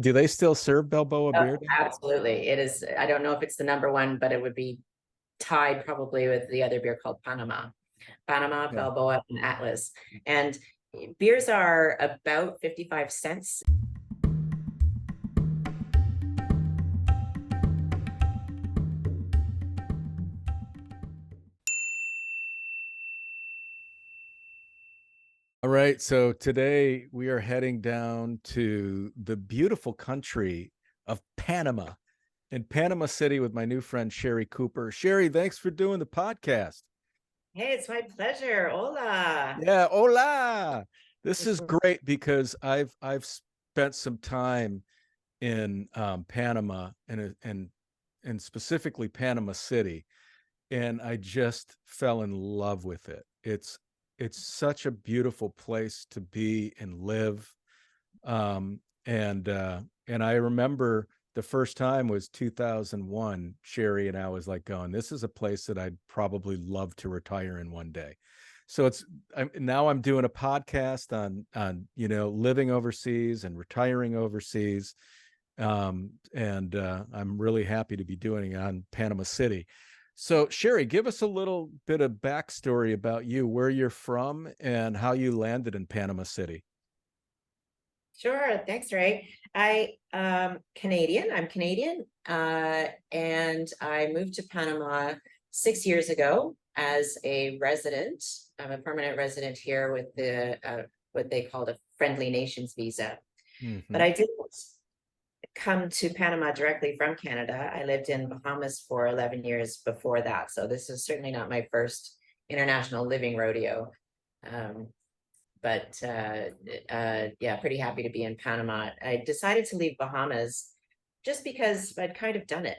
Do they still serve Balboa Oh, beer down there? absolutely. It is. I don't know if it's the number one, but it would be tied probably with the other beer called Panama, Yeah. Balboa, and Atlas. And beers are about 55 cents. All right. So today we are heading down to the beautiful country of Panama in Panama City with my new friend Sherry Cooper. Sherry, thanks for doing the podcast. Hey, it's my pleasure. Hola. Yeah, hola. This is great because I've spent some time in Panama and specifically Panama City, and I just fell in love with it. It's such a beautiful place to be and live. And I remember the first time was 2001. Sherry and I was like going, this is a place that I'd probably love to retire in one day. So now I'm doing a podcast on living overseas and retiring overseas. And I'm really happy to be doing it on Panama City. So, Sherry, give us a little bit of backstory about you, where you're from, and how you landed in Panama City. Sure. Thanks, Ray. Canadian. I'm Canadian. And I moved to Panama 6 years ago as a resident. I'm a permanent resident here with the what they called a friendly nations visa. But Hmm. I didn't come to Panama directly from Canada. I lived in Bahamas for 11 years before that. So this is certainly not my first international living rodeo. Um, but yeah, pretty happy to be in Panama. I decided to leave Bahamas just because I'd kind of done it.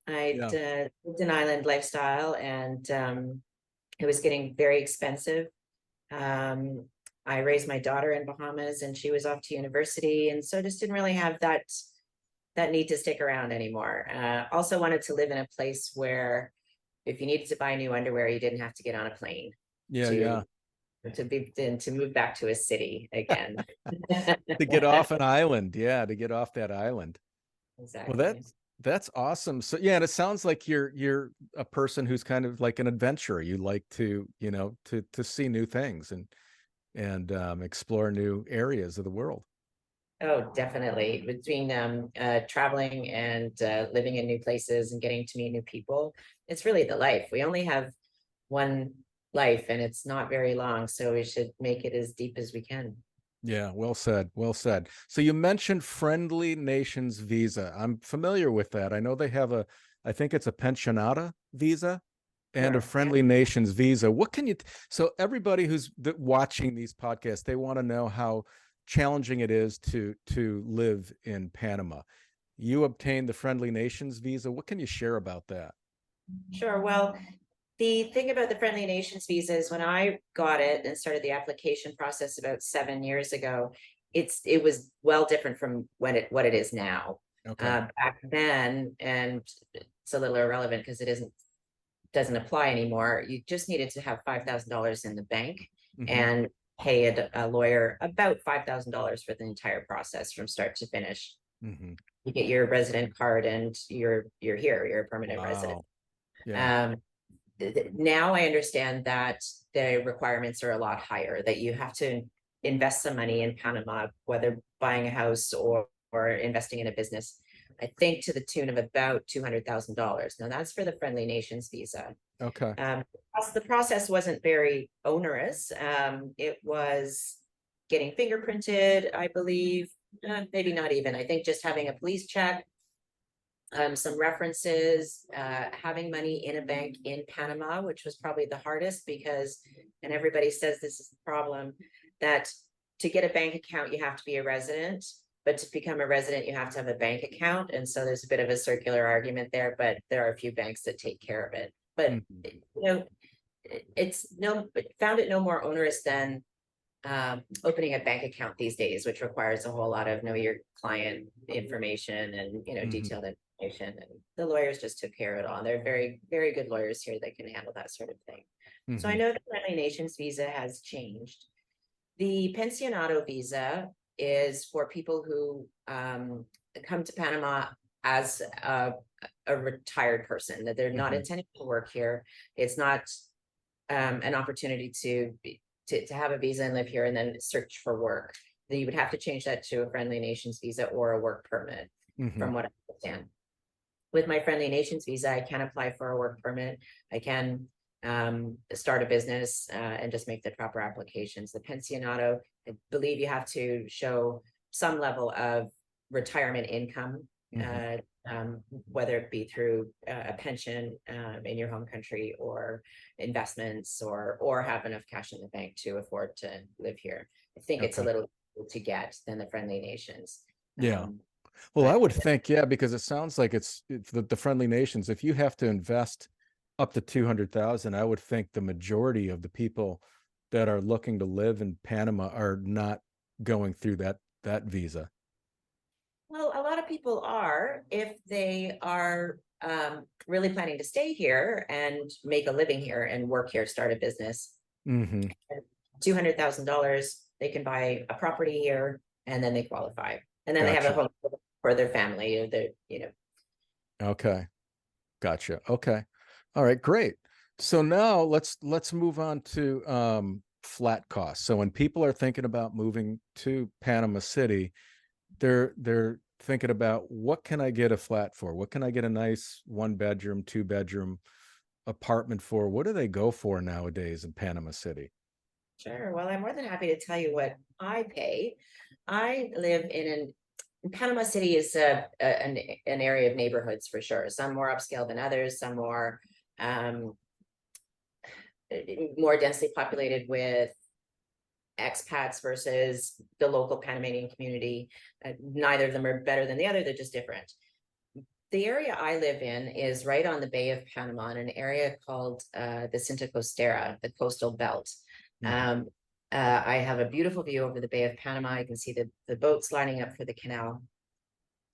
I'd Yeah. lived an island lifestyle, and it was getting very expensive. Um, I raised my daughter in Bahamas, and she was off to university, and so just didn't really have that need to stick around anymore. Also wanted to live in a place where if you needed to buy new underwear, you didn't have to get on a plane Yeah, to yeah. to move back to a city again. To get off an island. Yeah, to get off that island. Well, Exactly. that's awesome. So yeah, and it sounds like you're a person who's kind of like an adventurer. You like to, to see new things and explore new areas of the world. Oh, definitely. Between traveling and living in new places and getting to meet new people, it's really the life. We only have one life, and it's not very long, so we should make it as deep as we can. Yeah, well said. Well said. So you mentioned Friendly Nations visa. I'm familiar with that. I know they have I think it's a pensionata visa and a Sure. Yeah. Friendly Nations visa. What can you, so everybody who's watching these podcasts, they want to know how challenging it is to live in Panama. You obtained the Friendly Nations visa. What can you share about that? Sure. Well, the thing about the Friendly Nations visa is when I got it and started the application process about 7 years ago, it was well different from what it is now. Okay. Back then, and it's a little irrelevant because it doesn't apply anymore. You just needed to have $5,000 in the bank Hmm. and pay a lawyer about $5,000 for the entire process from start to finish. Hmm. You get your resident card, and you're here. You're a permanent resident. Wow. Yeah. Um, Now I understand that the requirements are a lot higher, that you have to invest some money in Panama, whether buying a house or investing in a business, I think to the tune of about $200,000. Now that's for the Friendly Nations visa. Okay. Um, the process wasn't very onerous. It was getting fingerprinted, I believe, maybe not even. I think just having a police check, some references, having money in a bank in Panama, which was probably the hardest because, and everybody says this is the problem, that to get a bank account, you have to be a resident, but to become a resident, you have to have a bank account. And so there's a bit of a circular argument there, but there are a few banks that take care of it. But, Mhm. you know, found it no more onerous than opening a bank account these days, which requires a whole lot of know your client information and Mhm. detailed information. And the lawyers just took care of it all. They're very, very good lawyers here that can handle that sort of thing. So I Mhm. know the Friendly Nations visa has changed. The pensionado visa is for people who come to Panama as a retired person, that they're not Mhm. intending to work here. It's not an opportunity to have a visa and live here and then search for work. Then you would have to change that to a friendly nations visa or a work permit, Mhm. from what I understand. With my friendly nations visa, I can apply for a work permit. I can start a business and just make the proper applications. The pensionado, I believe you have to show some level of retirement income, Mhm. uh, whether it be through a pension in your home country, or investments, or have enough cash in the bank to afford to live here. I think it's a Okay. little to get than the friendly nations. Yeah. Um, Well, I but would think, yeah, because it sounds like it's the friendly nations. If you have to invest up to 200,000, I would think the majority of the people that are looking to live in Panama are not going through that visa. Well, a lot of people are, if they are really planning to stay here and make a living here and work here, start a business. Hmm. $200,000, they can buy a property here, and then they qualify. And then they have a Gotcha. home for their family, or their. Okay. Gotcha. Okay. All right, great. So now let's move on to flat costs. So when people are thinking about moving to Panama City, they're thinking about, what can I get a flat for? What can I get a nice 1 bedroom, 2 bedroom apartment for? What do they go for nowadays in Panama City? Sure. Well, I'm more than happy to tell you what I pay. I live in Panama City is an area of neighborhoods for sure. Some more upscale than others, some um, more densely populated with expats versus the local Panamanian community. Neither of them are better than the other, they're just different. The area I live in is right on the Bay of Panama, in an area called the Cinta Costera, the coastal belt. Mhm. Um, I have a beautiful view over the Bay of Panama. I can see the boats lining up for the canal.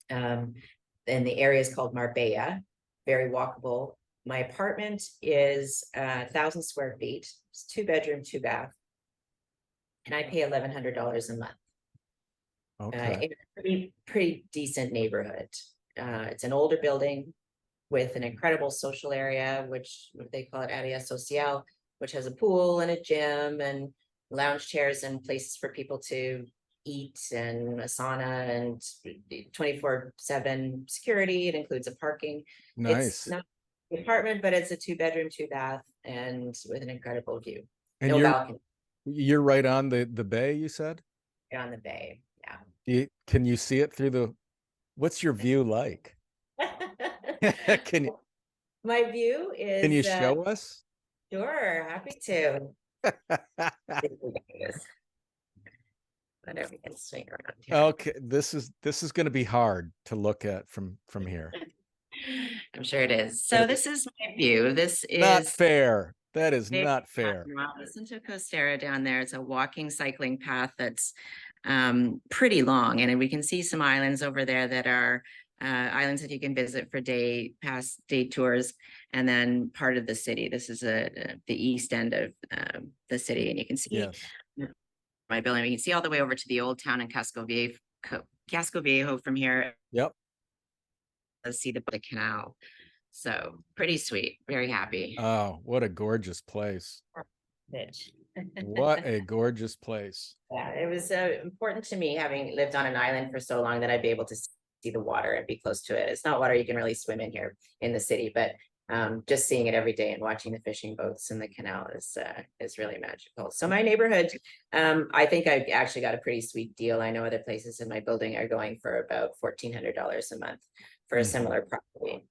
Um, and the area is called Marbella, very walkable. My apartment is 1,000 square feet. It's 2 bedroom, 2 bath, and I pay $1,100 a month. Okay. In a pretty decent neighborhood. It's an older building with an incredible social area, which they call it area social, which has a pool and a gym and lounge chairs and places for people to eat, and a sauna, and 24/7 security. It includes a parking. It's Nice. not an apartment, but it's a 2 bedroom, 2 bath, and with an incredible view. And No balcony you're right on the bay, you said? on the bay. Yeah. Can you see it through what's your view like? Can you My view can you is show us? sure, happy to. Whatever we can swing around here. Okay, this is going to be hard to look at from here. I'm sure it is. So It is this is my view. This not is fair. That is Big not fair. Jacinto Costera down there. It's a walking cycling path that's pretty long, and we can see some islands over there that are islands that you can visit for day tours, and then part of the city. This is the east end of the city, and you can see Yes. my building. We can see all the way over to the old town in Casco Viejo from here. Yep. See the canal. So pretty sweet. Very happy. Oh, what a gorgeous place. Bitch. What a gorgeous place. Yeah, it was important to me, having lived on an island for so long, that I'd be able to see the water and be close to it. It's not water you can really swim in here in the city, but just seeing it every day and watching the fishing boats in the canal is really magical. So my neighborhood, I think I actually got a pretty sweet deal. I know other places in my building are going for about $1,400 a month for a Mhm. similar property.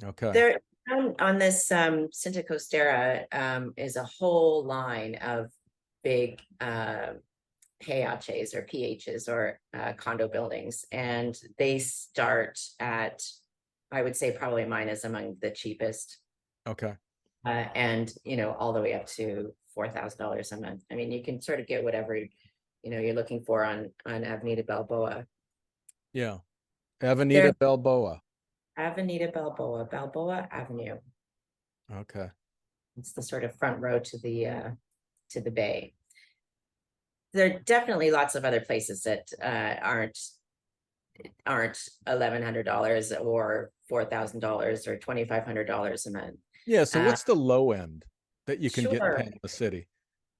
Okay. There on this Cinta Costera is a whole line of big PHs or PHs or condo buildings, and they start at, I would say probably mine is among the cheapest, Okay. and all the way up to $4,000 a month. I mean, you can sort of get whatever you're looking for on Avenida Balboa. Yeah. Avenida There, Balboa. Balboa Avenue. Okay. It's the sort of front row to the bay. There are definitely lots of other places that aren't aren't $1,100 or $4,000 or $2,500 a month. Yeah. So Uh, what's the low end that you can get in sure. Panama City?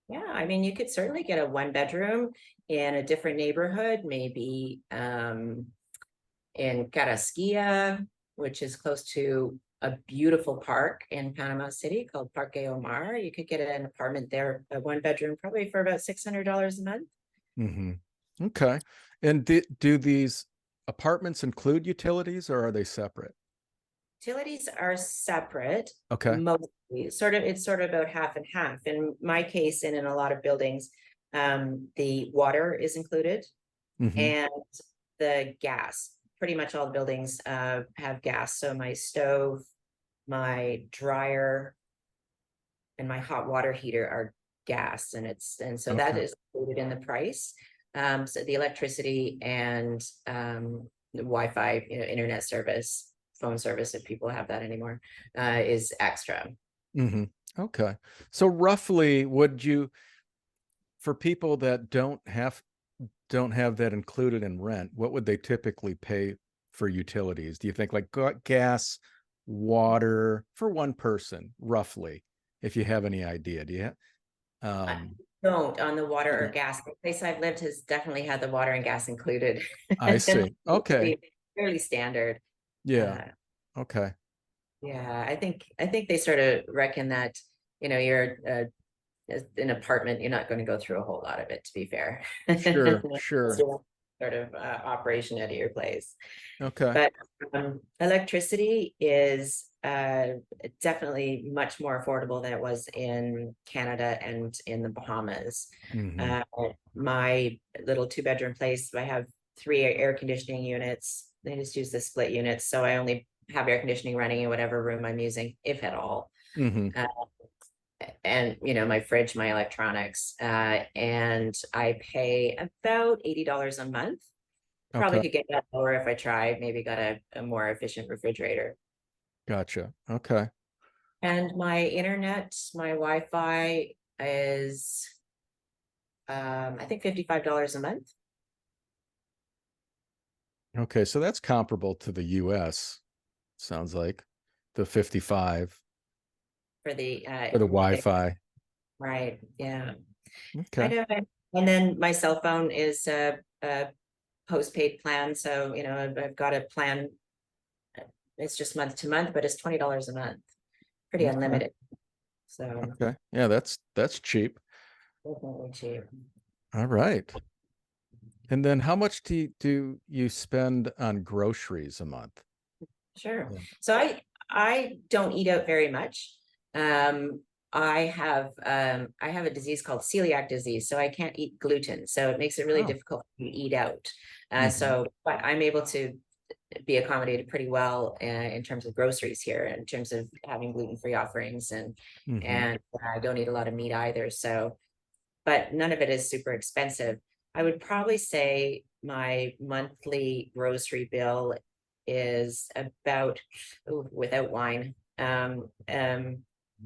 Yeah, I mean, you could certainly get a one bedroom in a different neighborhood, maybe in Carrasquilla, which is close to a beautiful park in Panama City called Parque Omar. You could get an apartment there, a one bedroom, probably for about $600 a month. Hmm. Okay. And do these apartments include utilities or are they separate? Utilities are separate, Okay. mostly. It's sort of about half and half. In my case, and in a lot of buildings, the water is included Hmm. and the gas. Pretty much all the buildings have gas. So my stove, my dryer, and my hot water heater are gas, and so that Okay. is included in the price. So the electricity and the Wi-Fi, internet service, phone service, if people have that anymore, is extra. Hmm. Okay. So roughly, would you, for people that don't have that included in rent, what would they typically pay for utilities? Do you think like gas, water for one person, roughly, if you have any idea? Do you have, I um, don't on the you water or don't? gas. The place I've lived has definitely had the water and gas included. I see. Okay. Fairly standard. Yeah. Uh, Okay. yeah, I think they sort of reckon that, you're an apartment, you're not going to go through a whole lot of it, to be fair. Sure. Unless Sure. you want sort of operation at your place. Okay. But electricity is definitely much more affordable than it was in Canada and in the Bahamas. Hmm. Uh, my little two-bedroom place, I have three air conditioning units. They just use the split units, so I only have air conditioning running in whatever room I'm using, if at all. Hmm. Uh, and my fridge, my electronics, and I pay about $80 a month. Probably Okay. could get that lower if I tried. Maybe got a more efficient refrigerator. Gotcha. Okay. And my internet, my Wi-Fi is I think $55 a month Okay. So that's comparable to the US, sounds like the 55 for the for the Wi-Fi. right. Yeah. I Okay. know. And then my cell phone is a postpaid plan. So, I've got a plan. It's just month to month, but it's $20 a month. Pretty Okay. unlimited. So Okay. Yeah, that's cheap. definitely cheap. All right. And then how much do you spend on groceries a month? Sure. Yeah. So I don't eat out very much. Um, I have a disease called celiac disease, so I can't eat gluten. So it makes it really Oh. difficult to eat out. Hmm. But I'm able to be accommodated pretty well in terms of groceries here, in terms of having gluten-free offerings, and Hmm. and I don't eat a lot of meat either. So, but none of it is super expensive. I would probably say my monthly grocery bill is about, ooh, without wine,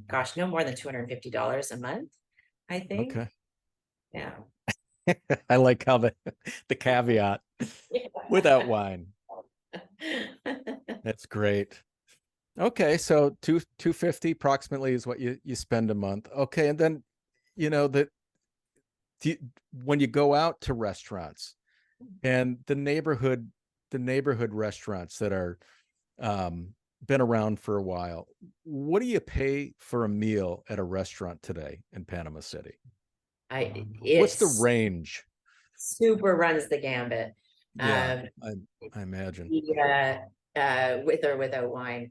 gosh, no more than $250 a month, I think. Okay. Yeah. I like how the caveat without wine. That's great. Okay, so 250 approximately is what you spend a month. Okay, and then that when you go out to restaurants and the neighborhood restaurants that are um been around for a while, what do you pay for a meal at a restaurant today in Panama City? What's the It's range? super runs the gambit. Yeah, Um, I imagine. with or without wine.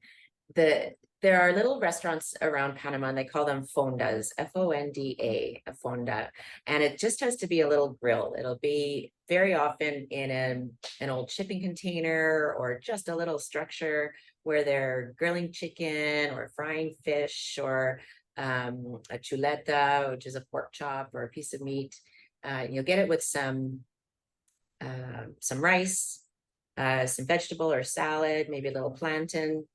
the there are little restaurants around Panama, and they call them fondas, Fonda, a fonda. And it just has to be a little grill. It'll be very often in an old shipping container, or just a little structure where they're grilling chicken or frying fish, or a chuleta, which is a pork chop or a piece of meat. You'll get it with some rice, some vegetable or salad, maybe a little plantain,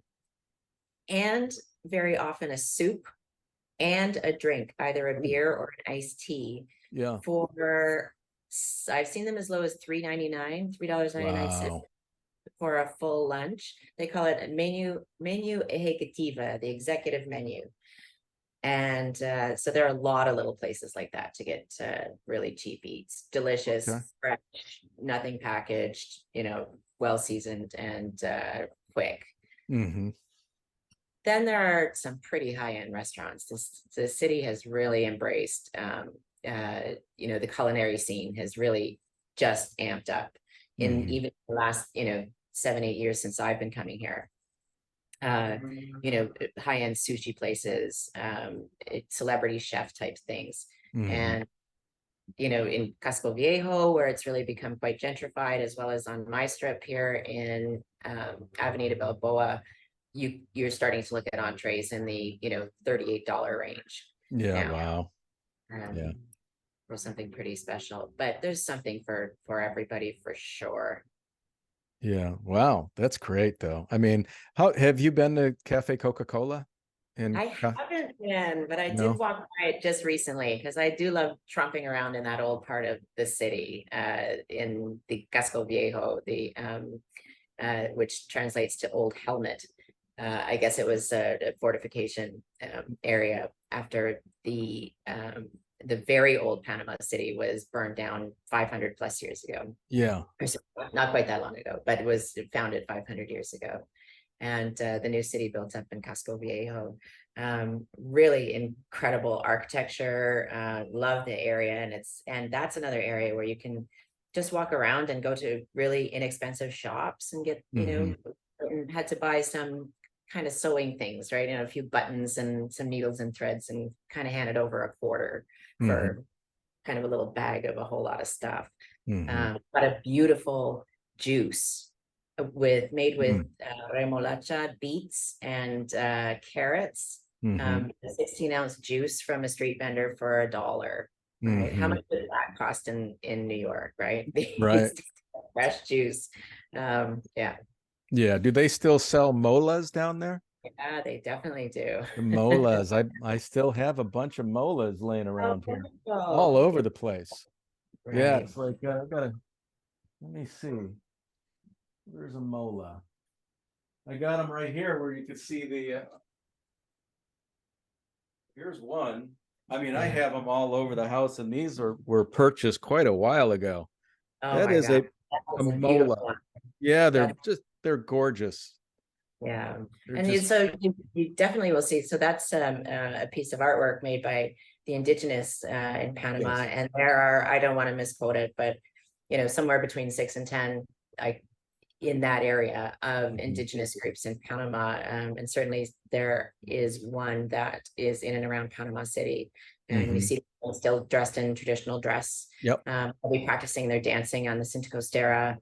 and very often a soup and a drink, either a Ooh, beer or an iced tea, yeah. for I've seen them as low as $3.99, $3.99. Wow. for a full lunch. They call it menu ejecutiva, the executive menu. And so there are a lot of little places like that to get really cheap eats, delicious, Okay. fresh, nothing packaged, well seasoned and quick. Mm-hmm. Then there are some pretty high-end restaurants. The city has really embraced, the culinary scene has really just amped up in Mm-hmm. even the last, 7-8 years since I've been coming here. High-end sushi places, celebrity chef type things. Mm-hmm. And, in Casco Viejo, where it's really become quite gentrified, as well as on my strip here in Avenida Balboa, you're starting to look at entrees in the, $38 range Yeah. now, Wow. Yeah. for something pretty special. But there's something for everybody for sure. Yeah. Wow. That's great though. I mean, how have you been to Cafe Coca-Cola I haven't been, but I did no? walk by it just recently because I do love tromping around in that old part of the city, in the Casco Viejo, which translates to Old Helmet. I guess it was a fortification area after the very old Panama City was burned down 500 plus years ago. Yeah. Not quite that long ago, but it was founded 500 years ago. And the new city built up in Casco Viejo. Really incredible architecture. Love the area, and that's another area where you can just walk around and go to really inexpensive shops and get, Mm-hmm. had to buy some kind of sewing things, right? A few buttons and some needles and threads, and kind of handed over a quarter Mm-hmm. for kind of a little bag of a whole lot of stuff. Mm-hmm. But a beautiful juice made with Mm-hmm. remolacha, beets, and carrots. Mm-hmm. 16-ounce juice from a street vendor for $1. Right? How Mm-hmm. much does that cost in New York, right? Right. Fresh juice. Yeah. Yeah. Do they still sell molas down there? Yeah, they definitely do. The molas. I still have a bunch of molas laying Oh, around here, all wonderful. over the place. Yeah, Right. it's like I gotta. Let me see. There's a mola. I got them right here where you can see the. Here's one. I mean, I Yeah. have them all over the house, and these were purchased quite a while ago. Oh That my is God. a That's a beautiful mola. one. Yeah, That they're gorgeous. Yeah, They're and just you definitely will see. So that's a piece of artwork made by the indigenous in Panama, yes. and there are, I don't want to misquote it, but somewhere between 6 and 10, in that area of Mhm. indigenous groups in Panama, and certainly there is one that is in and around Panama City, and you Mhm. see people still dressed in traditional dress. Yep. They'll be practicing their dancing on the Cinta Costera,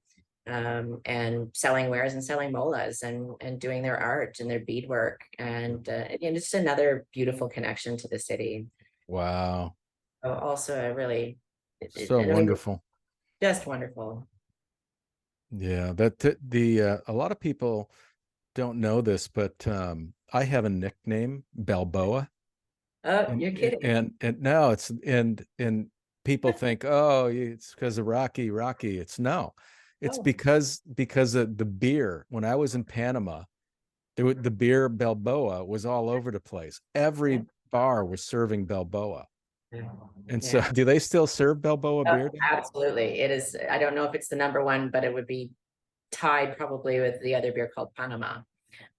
and selling wares and selling molas, and doing their art and their beadwork, and just another beautiful connection to the city. Wow. Also a really, So I mean, wonderful. just wonderful. Yeah, a lot of people don't know this, but I have a nickname, Balboa. Oh, And you're kidding. and now it's and people think, oh, it's because of Rocky. It's no, it's Oh, because of the beer. When I was in Panama, the beer Balboa was all over the place. yeah. Every bar was serving Balboa. And so, Yeah. do they still serve Balboa Oh, beer? absolutely. It is. I don't know if it's the number one, but it would be tied probably with the other beer called Panama,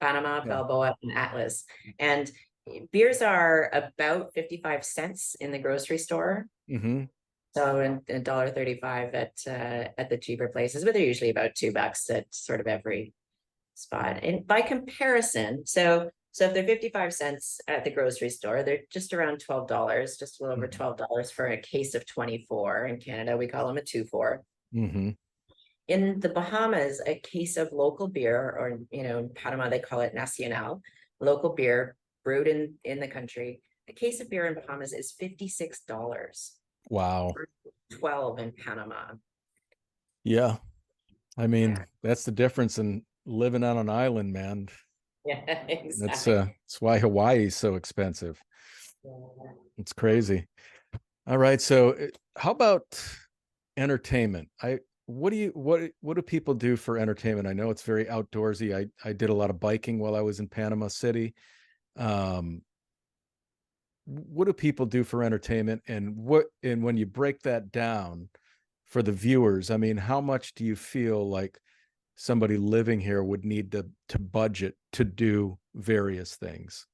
Yeah. Balboa, and Atlas. And beers are about 55 cents in the grocery store. Mm-hmm. So, and $1.35 at the cheaper places, but they're usually about $2 at sort of every spot. And by comparison, so if they're 55 cents at the grocery store, they're just around $12, just a little over $12 for a case of 24. In Canada, we call them a 2-4. Mm-hmm. In the Bahamas, a case of local beer, or in Panama they call it nacional, local beer brewed in the country. A case of beer in Bahamas is $56. Wow. 12 in Panama. Yeah. I Yeah, mean, that's the difference in living on an island, man. yeah, That's exactly. that's why Hawaii's so expensive. Yeah. It's crazy. All right. So, how about entertainment? I what do people do for entertainment? I know it's very outdoorsy. I did a lot of biking while I was in Panama City. Um, what do people do for entertainment, and when you break that down for the viewers, I mean, how much do you feel like somebody living here would need to budget to do various things?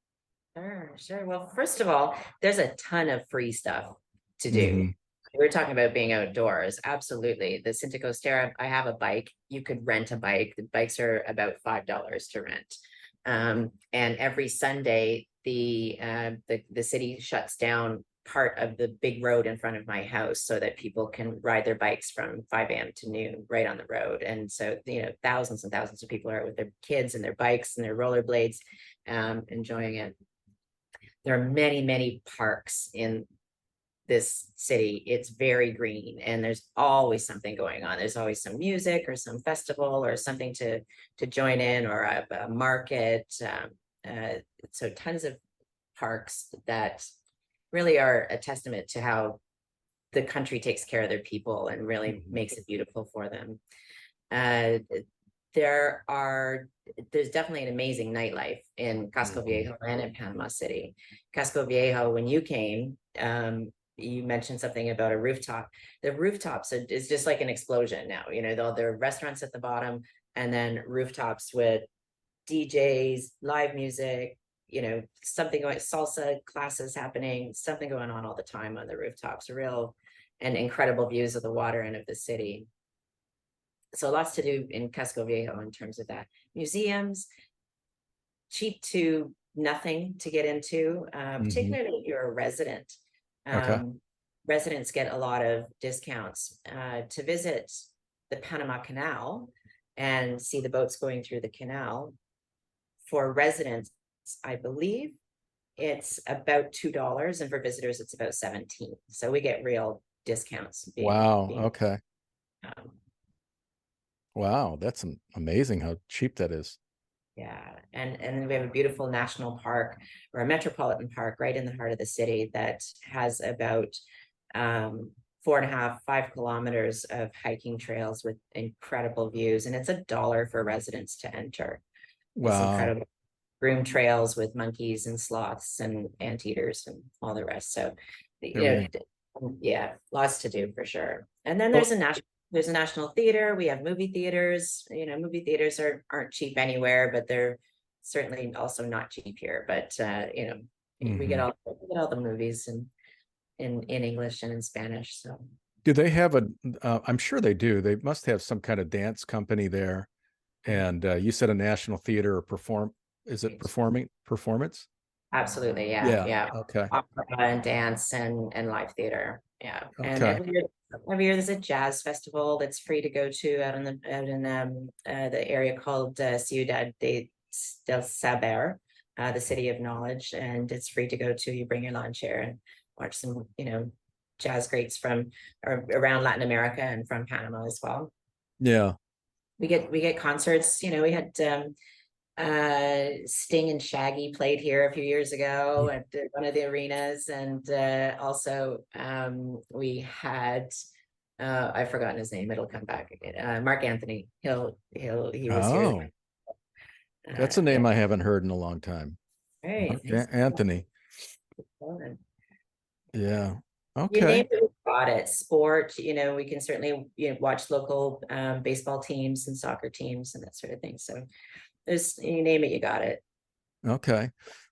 Sure, sure. Well, first of all, there's a ton of free stuff to do. Hmm. We're talking about being outdoors. Absolutely. The Cinco Costera, I have a bike. You could rent a bike. The bikes are about $5 to rent. And every Sunday, the city shuts down part of the big road in front of my house so that people can ride their bikes from 5 a.m. to noon right on the road. And so, thousands and thousands of people are out with their kids and their bikes and their rollerblades, enjoying it. There are many, many parks in this city. It's very green and there's always something going on. There's always some music or some festival or something to join in, or a market. So tons of parks that really are a testament to how the country takes care of their people and really makes it beautiful for them. Uh, there's definitely an amazing nightlife in Casco Mhm. Viejo and in Panama City. Casco Viejo, when you came, you mentioned something about a rooftop. The rooftops is just like an explosion now. There are restaurants at the bottom and then rooftops with DJs, live music, something going, salsa classes happening, something going on all the time on the rooftops. Real and incredible views of the water and of the city. So lots to do in Casco Viejo in terms of that. Museums, cheap to nothing to get into, Mhm. particularly if you're a resident. Okay. Residents get a lot of discounts to visit the Panama Canal and see the boats going through the canal. For residents, I believe it's about $2, and for visitors, it's about 17. So we get real discounts Wow. being Okay. um, Wow. That's amazing how cheap that is. yeah, and we have a beautiful national park or a metropolitan park right in the heart of the city that has about 4.5, 5 kilometers of hiking trails with incredible views, and it's $1 for residents to enter. It's Wow. incredible. Broom trails with monkeys and sloths and anteaters and all the rest. So, Everything. yeah, lots to do for sure. And then Well, there's a national theater. We have movie theaters. Movie theaters aren't cheap anywhere, but they're certainly also not cheap here. But mhm. we get all the movies in English and in Spanish. So Do they have I'm sure they do. They must have some kind of dance company there. And you said a national theater or is it performance? absolutely, yeah, Yeah. yeah. Okay. Opera and dance and live theater, yeah. And Okay. every year there's a jazz festival that's free to go to out in the area called Ciudad del Saber, the city of knowledge, and it's free to go to. You bring your lawn chair and watch some, jazz greats from around Latin America and from Panama as well. Yeah. We get concerts. We had Sting and Shaggy played here a few years ago at one of the arenas, and also we had I've forgotten his name. It'll come back again. Mark Anthony. He was here. Oh, that's a Yeah. name I haven't heard in a long time. Right. Mark Thanks. Anthony. Yeah. You name Okay. it, we got it. Sport. We can certainly watch local baseball teams and soccer teams and that sort of thing. So there's you name it, you got it. Okay.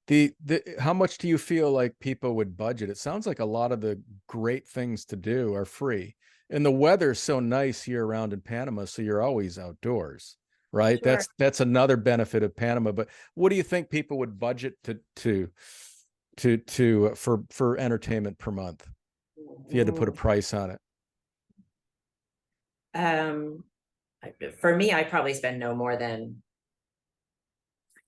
The how much do you feel like people would budget? It sounds like a lot of the great things to do are free. And the weather's so nice year round in Panama, so you're always outdoors, right? Sure. That's another benefit of Panama. But what do you think people would budget for entertainment per month if you had to put a Mhm. price on it? Um, for me, I probably spend no more than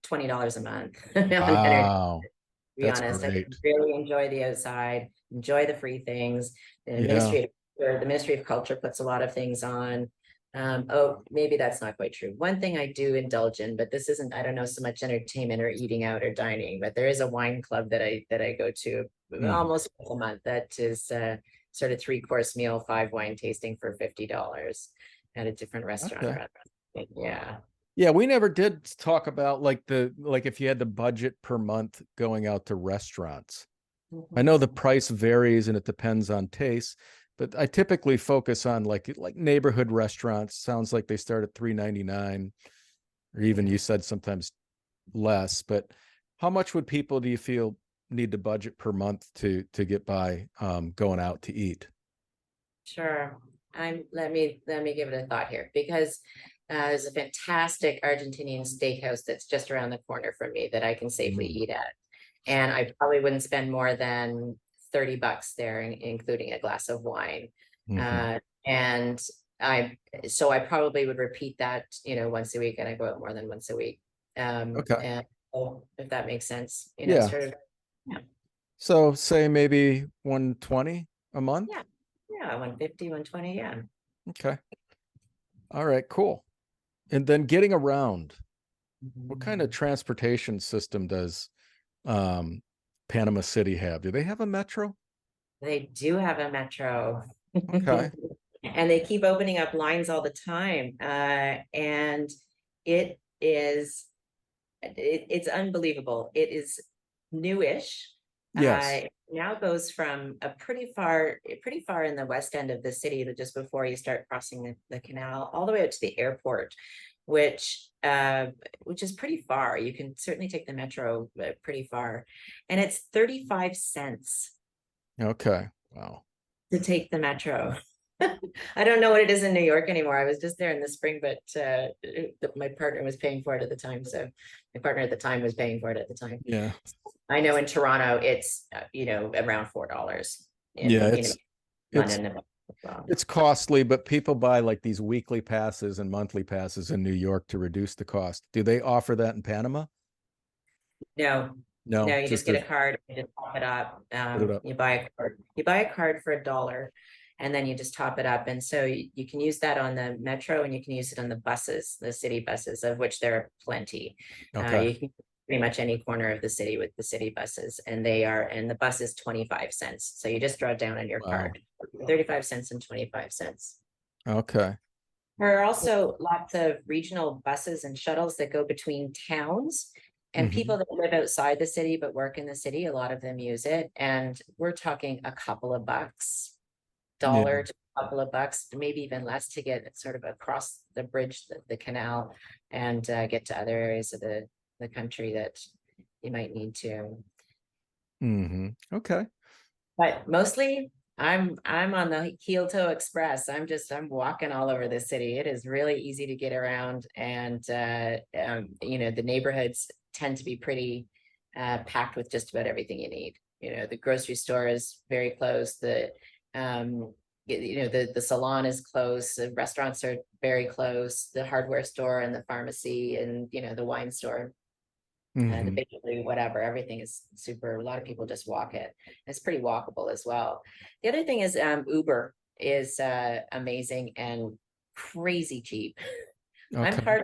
$20 a month on entertainment. Wow. To be That's honest, I great. really enjoy the outside, enjoy the free things. Yeah. The Ministry of Culture puts a lot of things on. Oh, maybe that's not quite true. One thing I do indulge in, but this isn't, I don't know so much entertainment or eating out or dining, but there is a wine club that I go to Mhm. almost once a month that is sort of 3-course meal, 5 wine tasting for $50. at a different restaurant. Okay. Yeah. Yeah, we never did talk about like if you had the budget per month going out to restaurants. I know the Mhm. price varies and it depends on taste, but I typically focus on like neighborhood restaurants. Sounds like they start at $3.99, or even Yeah. you said sometimes less. But how much would people do you feel need to budget per month to get by going out to eat? Sure. Let me give it a thought here, because there's a fantastic Argentinian steakhouse that's just around the corner from me that I can safely Mm. eat at. And I probably wouldn't spend more than $30 there, including a glass of wine. Hmm. And I so I probably would repeat that, once a week, and I go out more than once a week. Okay. And so if that makes sense, Yeah. sort of, yeah, So say maybe 120 a month. yeah, yeah, 150, 120, yeah. Okay. All right, cool. And then getting around, what kind of transportation system does um, Panama City have? Do they have a metro? They do have a metro. Okay. And they keep opening up lines all the time. And it is it's unbelievable. It is newish. Yes. Now goes from a pretty far in the west end of the city, just before you start crossing the canal, all the way up to the airport, which which is pretty far. You can certainly take the metro pretty far, and it's 35 cents Okay. Wow. to take the metro. I don't know what it is in New York anymore. I was just there in the spring, but my partner was paying for it at the time. So my partner at the time was paying for it at the time. Yeah. I know in Toronto, it's around $4 Yeah, in it's London as well. it's costly, but people buy like these weekly passes and monthly passes in New York to reduce the cost. Do they offer that in Panama? No, no, No, you just just get to a card, you just top it up. put it up. You buy a card for $1, and then you just top it up. And so you can use that on the metro, and you can use it on the buses, the city buses, of which there are plenty. Okay. You can pretty much any corner of the city with the city buses, and the bus is 25 cents. So you just draw it down on your Wow. card, 35 cents and 25 cents. Okay. There are also lots of regional buses and shuttles that go between towns, and Hmm. people that live outside the city but work in the city, a lot of them use it. And we're talking a couple of bucks, Yeah. dollar to a couple of bucks, maybe even less, to get sort of across the bridge, the canal, and get to other areas of the country that you might need to. Okay. But mostly I'm on the Kyoto Express. I'm walking all over the city. It is really easy to get around, and the neighborhoods tend to be pretty packed with just about everything you need. The grocery store is very close. The salon is close. The restaurants are very close. The hardware store and the pharmacy and the wine store, the Hmm. bakery, whatever, everything is super. A lot of people just walk it. It's pretty walkable as well. The other thing is Uber is amazing and crazy cheap. I'm Okay. hard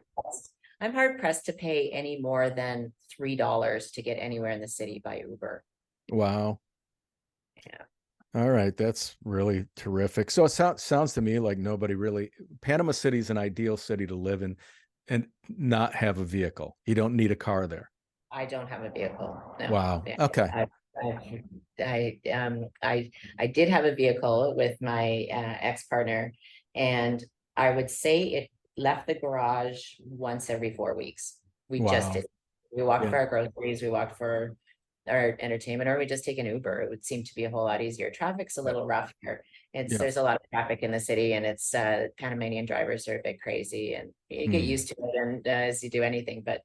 I'm hard pressed to pay any more than $3 to get anywhere in the city by Uber. Wow. Yeah. All right, that's really terrific. So it sounds to me like nobody really Panama City's an ideal city to live in and not have a vehicle. You don't need a car there. I don't have a vehicle. No. Wow. Yeah. Okay. I, I did have a vehicle with my ex-partner, and I would say it left the garage once every 4 weeks. We just Wow. did. We walked Yeah. for our groceries, we walked for our entertainment, or we just take an Uber. It would seem to be a whole lot easier. Traffic's a Yeah. little rough here. Yeah. There's a lot of traffic in the city, and it's Panamanian drivers are a bit crazy, and you get Mm, used to it, and as you do anything, but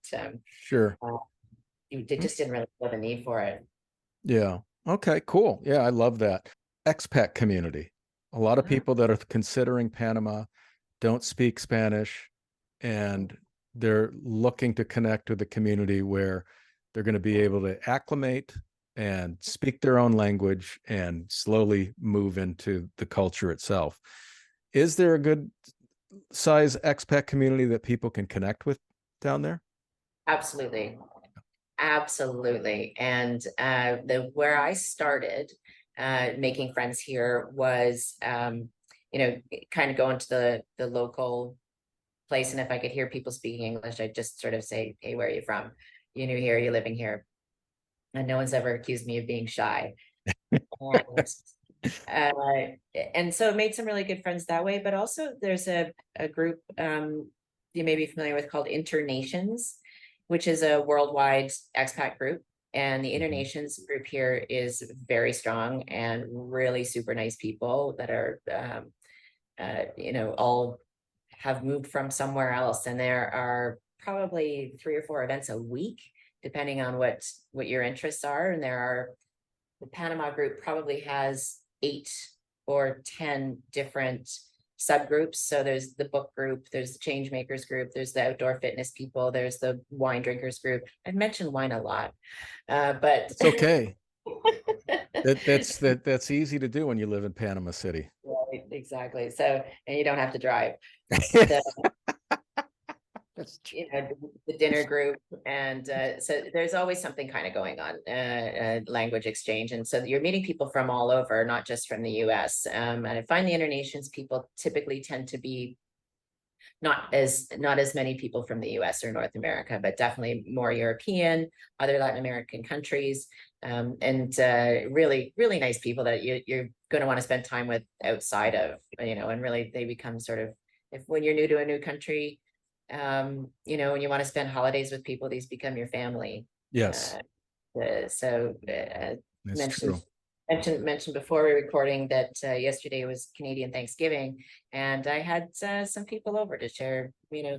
sure. uh, you just didn't really feel the need for it. Yeah. Okay, cool. Yeah, I love that. Expat community. A lot of Uh, people that are considering Panama don't speak Spanish, and they're looking to connect with the community where they're going to be able to acclimate and speak their own language and slowly move into the culture itself. Is there a good size expat community that people can connect with down there? Absolutely. Absolutely. And the where I started making friends here was kind of go into the local place. And if I could hear people speaking English, I'd just sort of say, hey, where are you from? You new here, you living here? And no one's ever accused me of being shy. And, and so it made some really good friends that way. But also there's a group you may be familiar with called Internations, which is a worldwide expat group. And the Internations group here is very strong and really super nice people that are, all have moved from somewhere else. And there are probably 3 or 4 events a week, depending on what your interests are. And the Panama group probably has 8 or 10 different subgroups. So there's the book group, there's the change makers group, there's the outdoor fitness people, there's the wine drinkers group. I've mentioned wine a lot, but It's okay. That's easy to do when you live in Panama City. right, exactly. So, and you don't have to drive. That's true. The dinner group, and so there's always something kind of going on, language exchange, and so you're meeting people from all over, not just from the US. And I find the Internations people typically tend to be not as many people from the US or North America, but definitely more European, other Latin American countries, and really, really nice people that you're going to want to spend time with outside of, and really they become sort of, when you're new to a new country, and you want to spend holidays with people, these become your family. Yes, So that's mentioned true. mentioned before we were recording that yesterday was Canadian Thanksgiving, and I had some people over to share,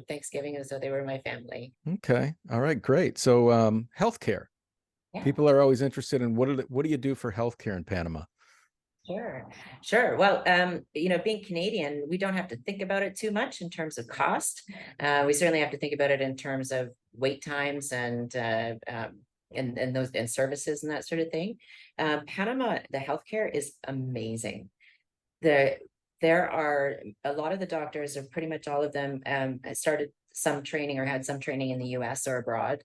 Thanksgiving as though they were my family. Okay. All right, great. So healthcare. Yeah. People are always interested in what do you do for healthcare in Panama? Sure. Well, being Canadian, we don't have to think about it too much in terms of cost. We certainly have to think about it in terms of wait times and those and services and that sort of thing. Panama, the healthcare is amazing. There are a lot of the doctors, or pretty much all of them, started some training or had some training in the US or abroad.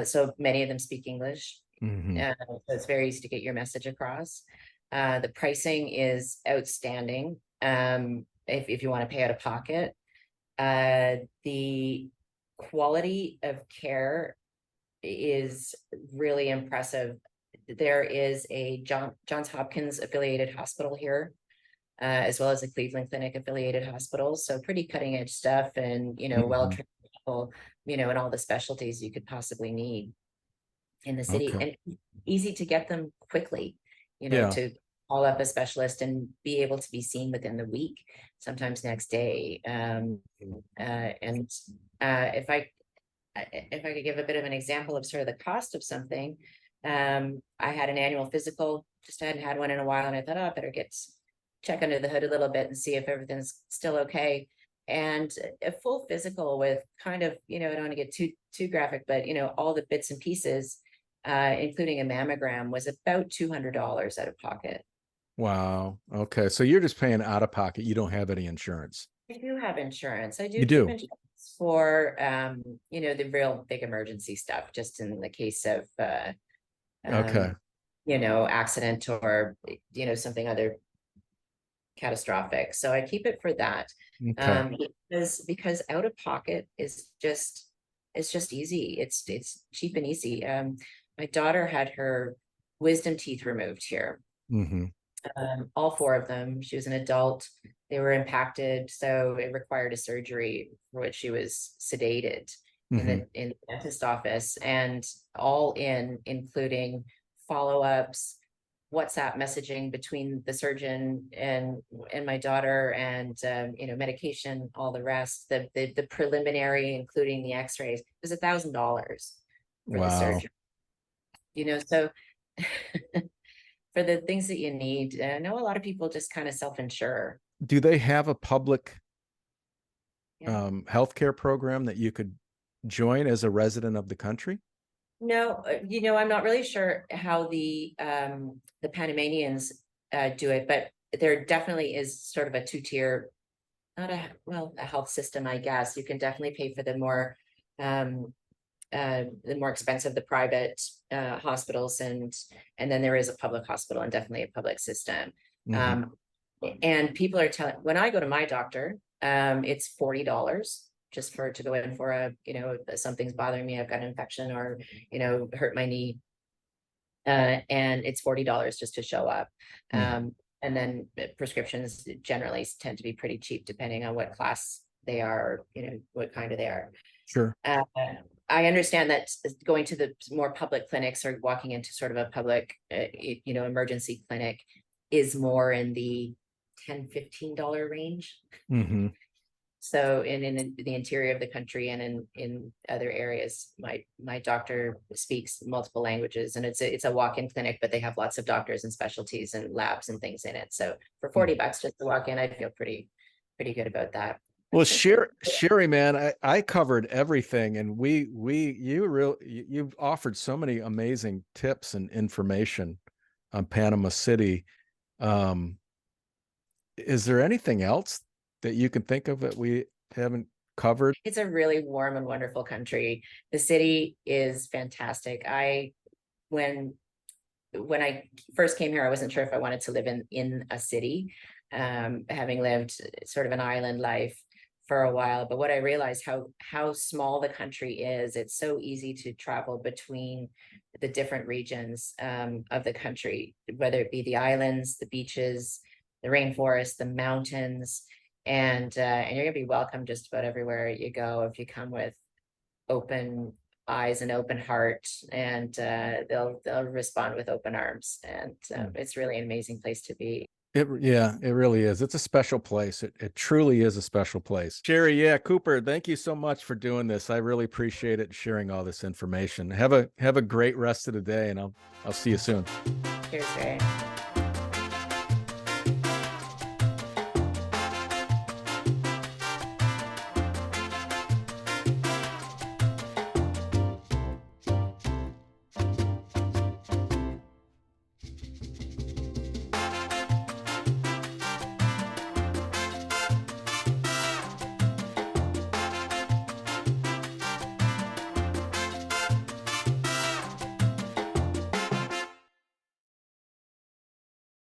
So many of them speak English. Mm-hmm. So it's very easy to get your message across. The pricing is outstanding. If you want to pay out of pocket, the quality of care is really impressive. There is a Johns Hopkins affiliated hospital here, as well as a Cleveland Clinic affiliated hospital. So pretty cutting edge stuff, and well-trained people, in all the specialties you could possibly need in the city, Okay. and easy to get them quickly, Yeah. to call up a specialist and be able to be seen within the week, sometimes next day. And if I could give a bit of an example of sort of the cost of something, I had an annual physical, just hadn't had one in a while, and I thought, oh, I better check under the hood a little bit and see if everything's still okay. And a full physical with kind of, I don't want to get too graphic, but all the bits and pieces, including a mammogram, was about $200 out of pocket. Wow. Okay. So you're just paying out of pocket. You don't have any insurance. I do have insurance. I do You keep do. insurance for, the real big emergency stuff, just in the case of, Okay. accident or, something other catastrophic. So I keep it for that. Okay. Because out of pocket is it's just easy. It's cheap and easy. My daughter had her wisdom teeth removed here. Mm-hmm. All 4 of them. She was an adult. They were impacted, so it required a surgery for which she was sedated in Mm-hmm. the dentist office, and all including follow-ups, WhatsApp messaging between the surgeon and my daughter, and medication, all the rest. The preliminary, including the X-rays, was $1,000 for the Wow. surgery. So for the things that you need, I know a lot of people just kind of self-insure. Do they have a public Yeah. healthcare program that you could join as a resident of the country? No, I'm not really sure how the Panamanians do it, but there definitely is sort of a 2-tier, not a health system, I guess. You can definitely pay for the more expensive, the private hospitals, and then there is a public hospital and definitely a public system. Mm-hmm. And people are telling, when I go to my doctor, it's $40 just for to go in for a, something's bothering me, I've got an infection or, hurt my knee. And it's $40 just to show up. And then prescriptions generally tend to be pretty cheap depending on what class they are, what kind of they are. Sure. I understand that going to the more public clinics or walking into sort of a public, emergency clinic is more in the $10-15 range. Mm-hmm. So in the interior of the country and in other areas, my doctor speaks multiple languages, and it's a walk-in clinic, but they have lots of doctors and specialties and labs and things in it. So for $40 just to walk in, I feel pretty good about that. Well, Sherry, man, I covered everything, and you've offered so many amazing tips and information on Panama City. Is there anything else that you can think of that we haven't covered? It's a really warm and wonderful country. The city is fantastic. When I first came here, I wasn't sure if I wanted to live in a city, having lived sort of an island life for a while. But what I realized how small the country is, it's so easy to travel between the different regions of the country, whether it be the islands, the beaches, the rainforest, the mountains, and you're gonna be welcome just about everywhere you go if you come with open eyes and open heart, and they'll respond with open arms, and it's really an amazing place to be. It really is. It's a special place. It truly is a special place. Sherry, Cooper, thank you so much for doing this. I really appreciate it, sharing all this information. Have a great rest of the day, and I'll see you soon. Cheers, Ray.